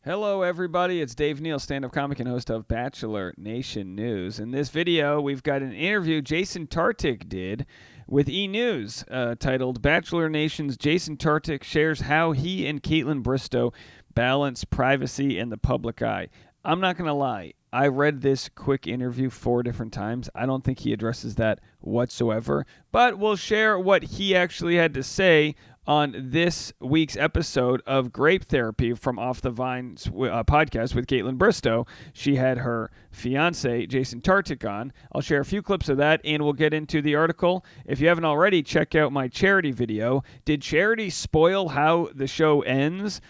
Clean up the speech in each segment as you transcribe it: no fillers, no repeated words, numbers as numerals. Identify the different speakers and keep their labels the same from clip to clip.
Speaker 1: Hello, everybody. It's Dave Neal, stand-up comic and host of Bachelor Nation News. In this video, we've got an interview Jason Tartick did with E! News titled Bachelor Nation's Jason Tartick shares how he and Kaitlyn Bristowe balance privacy and the public eye. I'm not going to lie. I read this quick interview 4 different times. I don't think he addresses that whatsoever, but we'll share what he actually had to say on this week's episode of Grape Therapy from Off the Vines podcast with Kaitlyn Bristowe. She had her fiance, Jason Tartick, on. I'll share a few clips of that, and we'll get into the article. If you haven't already, check out my charity video. Did charity spoil how the show ends?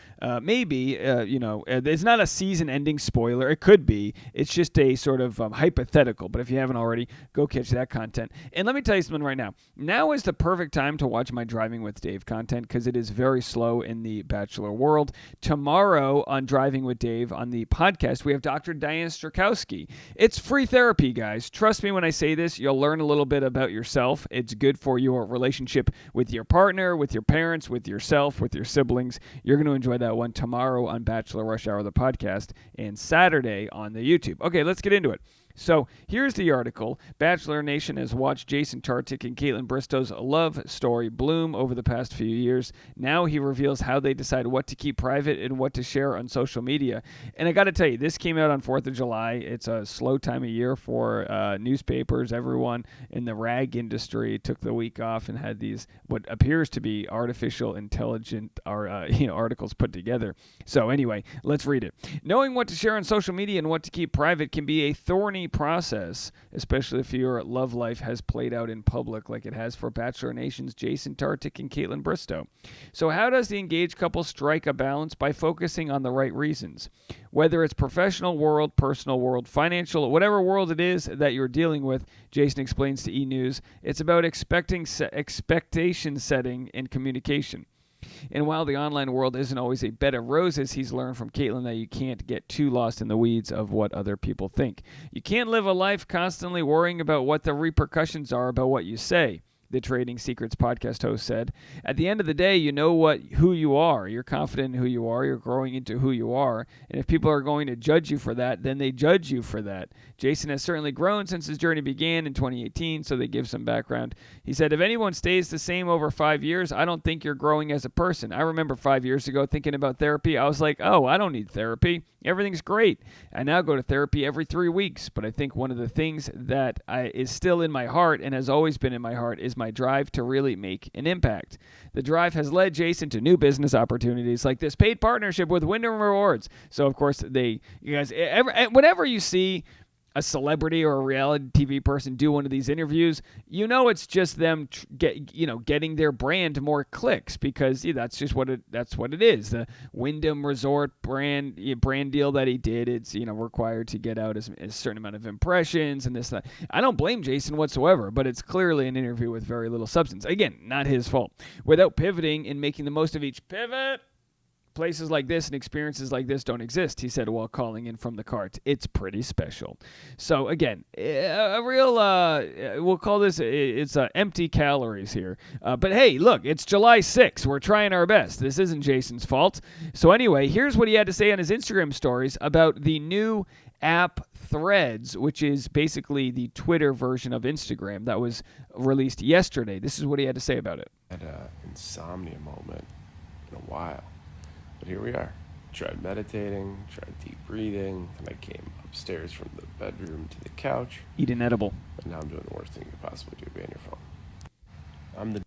Speaker 1: Maybe, it's not a season-ending spoiler. It could be. It's just a sort of hypothetical, but if you haven't already, go catch that content. And let me tell you something right now. Now is the perfect time to watch my Driving with Dave content because it is very slow in the Bachelor world. Tomorrow on Driving with Dave on the podcast, we have Dr. Diane Strakowski. It's free therapy, guys. Trust me when I say this. You'll learn a little bit about yourself. It's good for your relationship with your partner, with your parents, with yourself, with your siblings. You're going to enjoy that one tomorrow on Bachelor Rush Hour, the podcast, and Saturday on the YouTube. Okay, let's get into it. So here's the article. Bachelor Nation has watched Jason Tartick and Kaitlyn Bristowe's love story bloom over the past few years. Now he reveals how they decide what to keep private and what to share on social media. And I got to tell you, this came out on 4th of July. It's a slow time of year for newspapers. Everyone in the rag industry took the week off and had these what appears to be artificial intelligent articles put together. So anyway, let's read it. Knowing what to share on social media and what to keep private can be a thorny process, especially if your love life has played out in public like it has for Bachelor Nation's Jason Tartick and Kaitlyn Bristowe. So how does the engaged couple strike a balance? By focusing on the right reasons. Whether it's professional world, personal world, financial, whatever world it is that you're dealing with, Jason explains to E! News, it's about expectation setting and communication. And while the online world isn't always a bed of roses, he's learned from Kaitlyn that you can't get too lost in the weeds of what other people think. You can't live a life constantly worrying about what the repercussions are about what you say, the Trading Secrets podcast host said. At the end of the day, you know who you are. You're confident in who you are. You're growing into who you are. And if people are going to judge you for that, then they judge you for that. Jason has certainly grown since his journey began in 2018, so they give some background. He said, if anyone stays the same over 5 years, I don't think you're growing as a person. I remember 5 years ago thinking about therapy. I was like, oh, I don't need therapy. Everything's great. I now go to therapy every 3 weeks. But I think one of the things that is still in my heart and has always been in my heart is my drive to really make an impact. The drive has led Jason to new business opportunities like this paid partnership with Wyndham Rewards. So, of course, whenever you see a celebrity or a reality TV person do one of these interviews, you know it's just them getting their brand more clicks because that's what it is. The Wyndham Resort brand deal that he did, it's required to get out a certain amount of impressions and this that. I don't blame Jason whatsoever, but it's clearly an interview with very little substance. Again, not his fault. Without pivoting and making the most of each pivot, places like this and experiences like this don't exist, he said while calling in from the carts. It's pretty special. So again, a real, we'll call this, it's empty calories here. But hey, look, it's July 6th. We're trying our best. This isn't Jason's fault. So anyway, here's what he had to say on his Instagram stories about the new app Threads, which is basically the Twitter version of Instagram that was released yesterday. This is what he had to say about it.
Speaker 2: I had an insomnia moment in a while. But here we are. Tried meditating, tried deep breathing, and I came upstairs from the bedroom to the couch.
Speaker 1: Eat an edible.
Speaker 2: And now I'm doing the worst thing you could possibly do, be on your phone. I'm the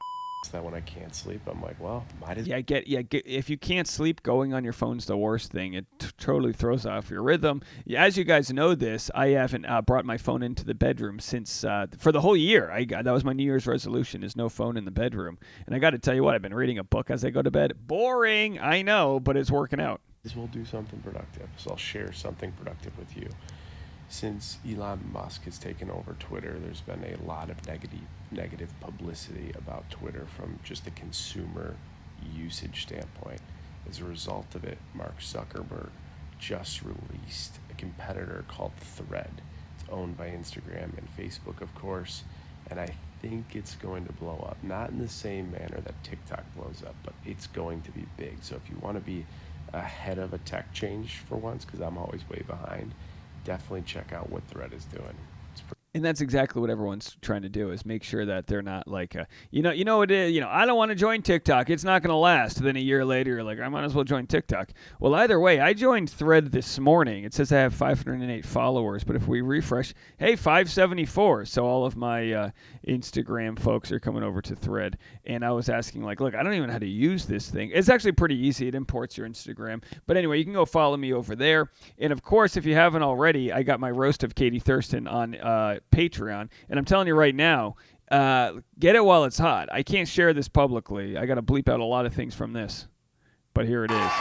Speaker 2: that when I can't sleep, I'm like, well, might as well.
Speaker 1: If you can't sleep, going on your phone's the worst thing. It totally throws off your rhythm. As you guys know this, I haven't brought my phone into the bedroom since for the whole year. That was my New Year's resolution, is no phone in the bedroom. And I got to tell you what, I've been reading a book as I go to bed. Boring, I know, but it's working out.
Speaker 2: We'll do something productive, so I'll share something productive with you. Since Elon Musk has taken over Twitter, there's been a lot of negative publicity about Twitter from just the consumer usage standpoint. As a result of it, Mark Zuckerberg just released a competitor called Thread. It's owned by Instagram and Facebook, of course, and I think it's going to blow up. Not in the same manner that TikTok blows up, but it's going to be big. So if you want to be ahead of a tech change for once, because I'm always way behind. Definitely check out what Thread is doing.
Speaker 1: And that's exactly what everyone's trying to do, is make sure that they're not like, you know what it is, I don't want to join TikTok. It's not going to last. Then a year later, you're like, I might as well join TikTok. Well, either way, I joined Thread this morning. It says I have 508 followers, but if we refresh, hey, 574. So all of my Instagram folks are coming over to Thread. And I was asking, like, look, I don't even know how to use this thing. It's actually pretty easy. It imports your Instagram. But anyway, you can go follow me over there. And of course, if you haven't already, I got my roast of Katie Thurston on Patreon, and I'm telling you right now, get it while it's hot. I can't share this publicly. I got to bleep out a lot of things from this, but here it is.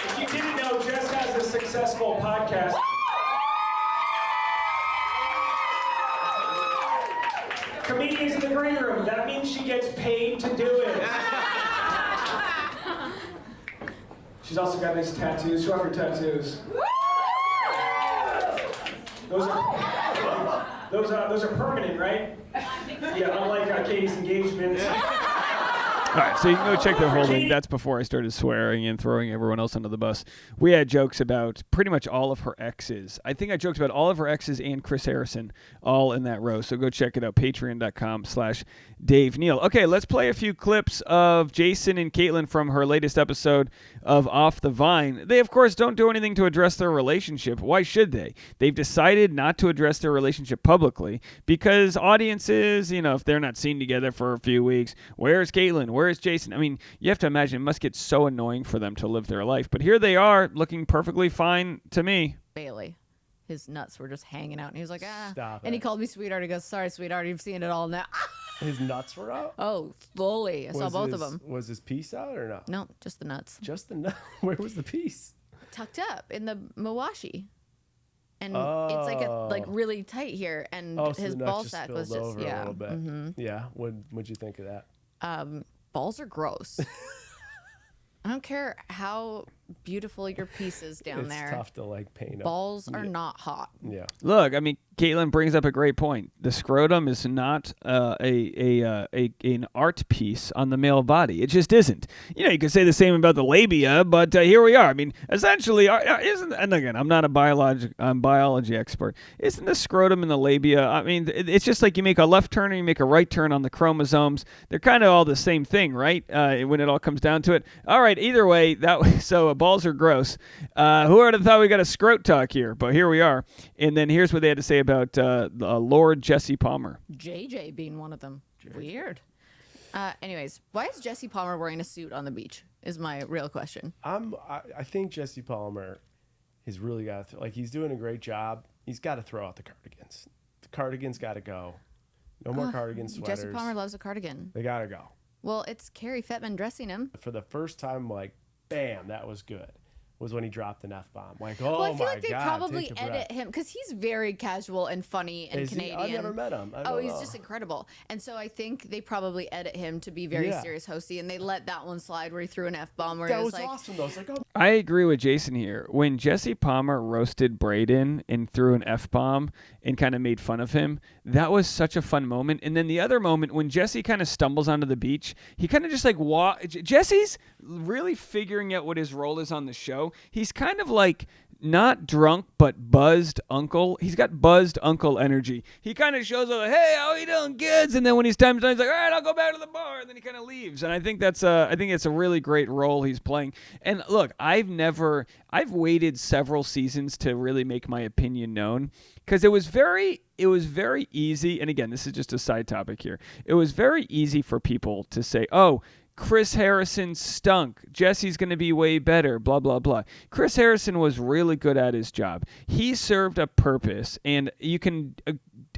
Speaker 3: If you didn't know, Jess has a successful podcast. Comedians in the green room. That means she gets paid to do it. She's also got nice tattoos. Show off your tattoos. Those are permanent, right? Yeah, unlike Katie's engagement.
Speaker 1: All right, so you can go check the whole thing. That's before I started swearing and throwing everyone else under the bus. We had jokes about pretty much all of her exes. I think I joked about all of her exes and Chris Harrison all in that row. So go check it out, patreon.com/Dave Neal. Okay, let's play a few clips of Jason and Kaitlyn from her latest episode of Off the Vine. They, of course, don't do anything to address their relationship. Why should they? They've decided not to address their relationship publicly because audiences, if they're not seen together for a few weeks, where's Kaitlyn? Where's Jason? I mean, you have to imagine it must get so annoying for them to live their life. But here they are, looking perfectly fine to me.
Speaker 4: Bailey. His nuts were just hanging out, and he was like,
Speaker 2: Stop
Speaker 4: and
Speaker 2: it.
Speaker 4: he called me sweetheart. He goes, sorry, sweetheart, you've seen it all now.
Speaker 2: His nuts were out?
Speaker 4: Oh, fully. I saw both of them.
Speaker 2: Was his piece out or no?
Speaker 4: No, just the nuts.
Speaker 2: Just the nut? Where was the piece?
Speaker 4: Tucked up in the mawashi. And it's like really tight here, and
Speaker 2: So
Speaker 4: his
Speaker 2: the nut
Speaker 4: ball
Speaker 2: just
Speaker 4: sack
Speaker 2: spilled
Speaker 4: was just,
Speaker 2: over a little bit. Yeah. What'd you think of that?
Speaker 4: balls are gross. I don't care how beautiful your piece is down there.
Speaker 2: It's tough to paint.
Speaker 4: Balls are not hot.
Speaker 2: Yeah.
Speaker 1: Look, I mean, Kaitlyn brings up a great point. The scrotum is not an art piece on the male body. It just isn't. You could say the same about the labia, but here we are. I mean, essentially, and again, I'm not a biology expert. Isn't the scrotum and the labia? I mean, it's just like you make a left turn and you make a right turn on the chromosomes. They're kind of all the same thing, right? When it all comes down to it. All right. Either way, so balls are gross. Who would have thought we got a scrot talk here? But here we are. And then here's what they had to say about Lord Jesse Palmer.
Speaker 4: JJ being one of them. Weird. Anyways, why is Jesse Palmer wearing a suit on the beach is my real question.
Speaker 2: I think Jesse Palmer has really got to, he's doing a great job. He's got to throw out the cardigans. The cardigans got to go. No more cardigan sweaters.
Speaker 4: Jesse Palmer loves a cardigan.
Speaker 2: They got to go.
Speaker 4: Well, it's Carrie Fettman dressing him.
Speaker 2: For the first time, bam, that was good. Was when he dropped an F-bomb. Oh,
Speaker 4: well, I feel like they
Speaker 2: God,
Speaker 4: probably edit him because he's very casual and funny and Canadian.
Speaker 2: I never met him.
Speaker 4: He's just incredible. And so I think they probably edit him to be very serious hosty, and they let that one slide where he threw an F-bomb. Where
Speaker 2: that
Speaker 4: it was
Speaker 2: awesome, though.
Speaker 1: I agree with Jason here. When Jesse Palmer roasted Braden and threw an F-bomb and kind of made fun of him, that was such a fun moment. And then the other moment when Jesse kind of stumbles onto the beach, he kind of just Jesse's really figuring out what his role is on the show. He's kind of not drunk, but buzzed uncle. He's got buzzed uncle energy. He kind of shows up, hey, how you doing, kids? And then when he's time, he's like, all right, I'll go back to the bar. And then he kind of leaves. And I think it's a really great role he's playing. And look, I've waited several seasons to really make my opinion known because it was very easy. And again, this is just a side topic here. It was very easy for people to say, oh, Chris Harrison stunk. Jesse's going to be way better, blah, blah, blah. Chris Harrison was really good at his job. He served a purpose, and you can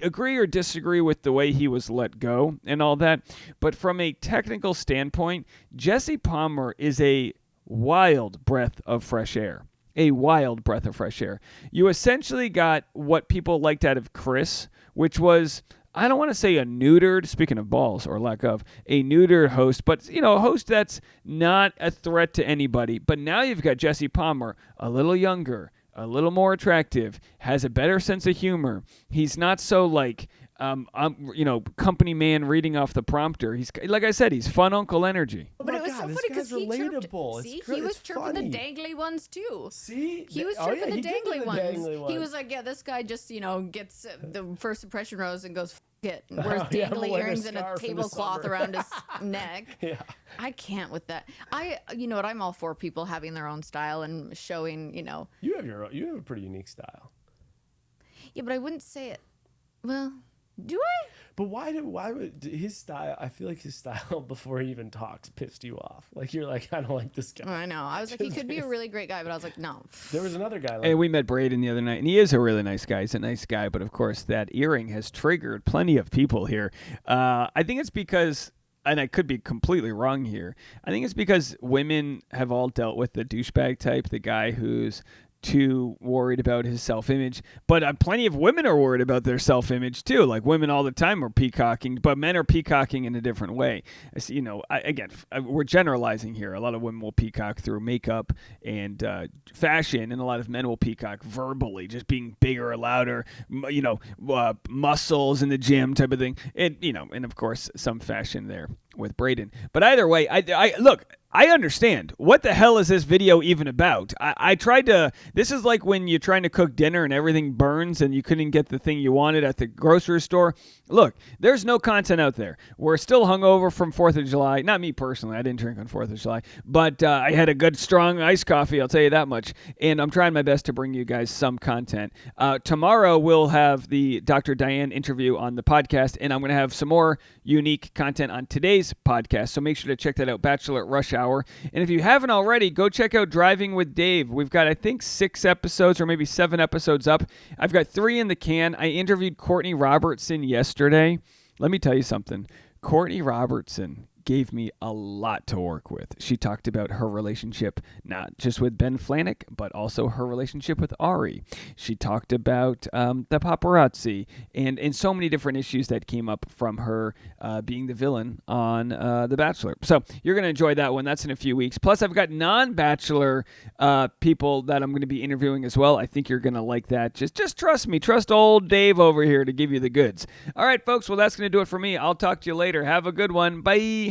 Speaker 1: agree or disagree with the way he was let go and all that. But from a technical standpoint, Jesse Palmer is a wild breath of fresh air. A wild breath of fresh air. You essentially got what people liked out of Chris, which was I don't want to say a neutered, speaking of balls or lack of, a neutered host, but, a host that's not a threat to anybody. But now you've got Jesse Palmer, a little younger, a little more attractive, has a better sense of humor. He's not so company man reading off the prompter. He's, like I said, he's fun uncle energy.
Speaker 4: But it was so funny because he
Speaker 2: relatable.
Speaker 4: chirped. See, he was chirping the dangly ones too.
Speaker 2: See,
Speaker 4: he was chirping the dangly ones. He was like, yeah, this guy just gets the first impression rose and goes. It wears dangly earrings and a tablecloth around his neck. Yeah, I can't with that. You know what? I'm all for people having their own style and showing. You
Speaker 2: have a pretty unique style.
Speaker 4: Yeah, but I wouldn't say it. Well, do I?
Speaker 2: But why would his style? I feel like his style before he even talks pissed you off. Like you're like, I don't like this guy.
Speaker 4: I know. I was like, he could be a really great guy, but I was like, no.
Speaker 2: There was another guy.
Speaker 1: Hey, we met Braden the other night, and he is a really nice guy. He's a nice guy, but of course, that earring has triggered plenty of people here. I think it's because. And I could be completely wrong here. I think it's because women have all dealt with the douchebag type, the guy who's too worried about his self-image. But plenty of women are worried about their self-image too. Like women all the time are peacocking, but men are peacocking in a different way. We're generalizing here. A lot of women will peacock through makeup and fashion, and a lot of men will peacock verbally, just being bigger or louder, muscles in the gym type of thing. And of course, some fashion there with Braden. But either way, I understand. What the hell is this video even about? I tried to... This is like when you're trying to cook dinner and everything burns and you couldn't get the thing you wanted at the grocery store. Look, there's no content out there. We're still hungover from 4th of July. Not me personally. I didn't drink on 4th of July. But I had a good, strong iced coffee, I'll tell you that much. And I'm trying my best to bring you guys some content. Tomorrow, we'll have the Dr. Diane interview on the podcast, and I'm going to have some more unique content on today's podcast. So make sure to check that out, Bachelor Rush Hour. And if you haven't already, go check out Driving with Dave. We've got, I think, 6 episodes or maybe 7 episodes up. I've got 3 in the can. I interviewed Courtney Robertson yesterday. Let me tell you something. Courtney Robertson gave me a lot to work with. She talked about her relationship, not just with Ben Flanick, but also her relationship with Ari. She talked about the paparazzi and so many different issues that came up from her being the villain on The Bachelor. So you're going to enjoy that one. That's in a few weeks. Plus, I've got non-Bachelor people that I'm going to be interviewing as well. I think you're going to like that. Just trust me. Trust old Dave over here to give you the goods. All right, folks. Well, that's going to do it for me. I'll talk to you later. Have a good one. Bye.